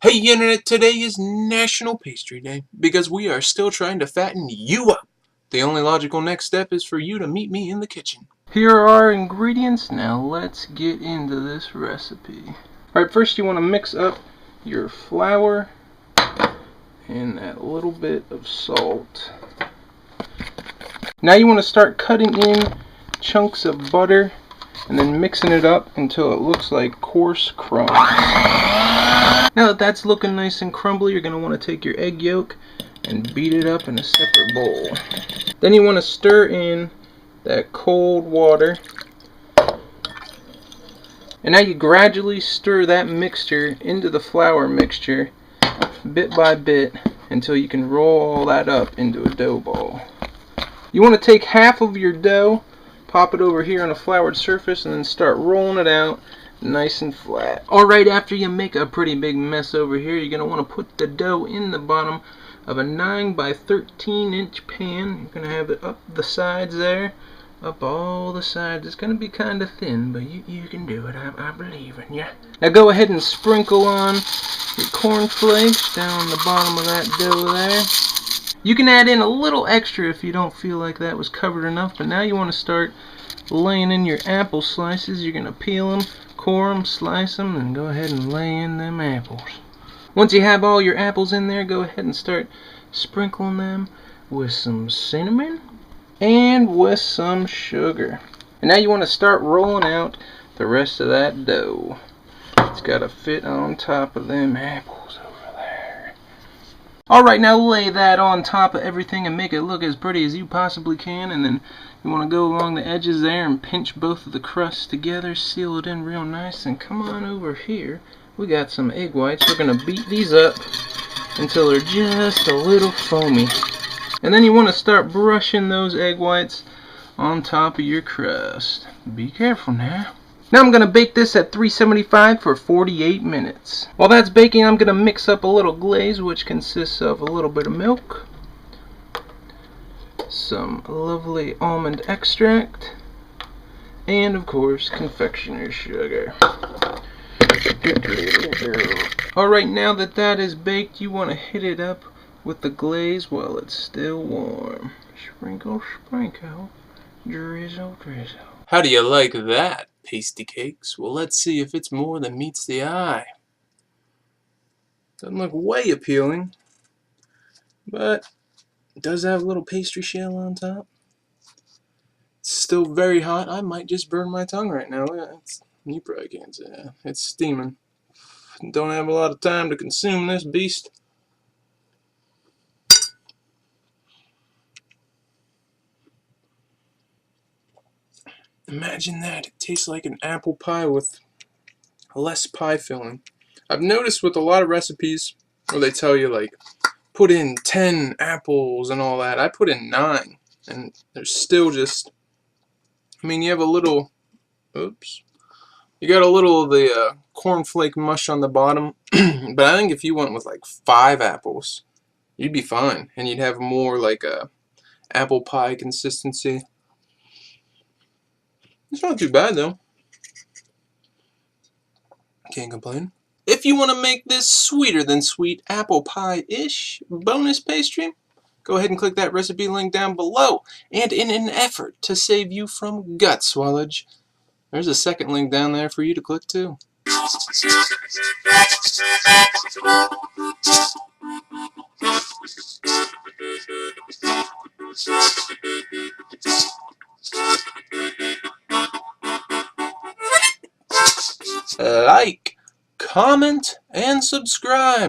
Hey Internet, today is National Pastry Day because we are still trying to fatten you up. The only logical next step is for you to meet me in the kitchen. Here are our ingredients. Now let's get into this recipe. Alright, first you want to mix up your flour and that little bit of salt. Now you want to start cutting in chunks of butter and then mixing it up until it looks like coarse crumbs. Now that that's looking nice and crumbly, you're going to want to take your egg yolk and beat it up in a separate bowl. Then you want to stir in that cold water. And now you gradually stir that mixture into the flour mixture bit by bit until you can roll all that up into a dough ball. You want to take half of your dough, pop it over here on a floured surface, and then start rolling it out nice and flat. Alright, after you make a pretty big mess over here, you're going to want to put the dough in the bottom of a 9 by 13 inch pan. You're going to have it up the sides there, up all the sides. It's going to be kind of thin, but you can do it. I believe in you. Now go ahead and sprinkle on your cornflakes down the bottom of that dough there. You can add in a little extra if you don't feel like that was covered enough, but now you want to start laying in your apple slices. You're going to peel them, core them, slice them, and go ahead and lay in them apples. Once you have all your apples in there, go ahead and start sprinkling them with some cinnamon and with some sugar. And now you want to start rolling out the rest of that dough. It's got to fit on top of them apples over there. Alright, now lay that on top of everything and make it look as pretty as you possibly can, and then you want to go along the edges there and pinch both of the crusts together, seal it in real nice, and come on over here. We got some egg whites. We're going to beat these up until they're just a little foamy. And then you want to start brushing those egg whites on top of your crust. Be careful now. Now I'm going to bake this at 375 for 48 minutes. While that's baking, I'm going to mix up a little glaze, which consists of a little bit of milk, some lovely almond extract, and of course confectioner's sugar. Alright, now that that is baked, you want to hit it up with the glaze while it's still warm. Sprinkle, sprinkle, drizzle, drizzle. How do you like that, pasty cakes? Well, let's see if it's more than meets the eye. Doesn't look way appealing, but it does have a little pastry shell on top. It's still very hot. I might just burn my tongue right now. You probably can't see that. It's steaming. Don't have a lot of time to consume this beast. Imagine that. It tastes like an apple pie with less pie filling. I've noticed with a lot of recipes where they tell you, like, put in 10 apples and all that. I put in 9, and there's still just, I mean, you have a little, oops, you got a little of the cornflake mush on the bottom, but I think if you went with like 5 apples, you'd be fine, and you'd have more like a apple pie consistency. It's not too bad though. Can't complain. If you want to make this sweeter than sweet apple pie-ish bonus pastry, go ahead and click that recipe link down below. And in an effort to save you from gut swallowage, there's a second link down there for you to click too. Like, comment, and subscribe.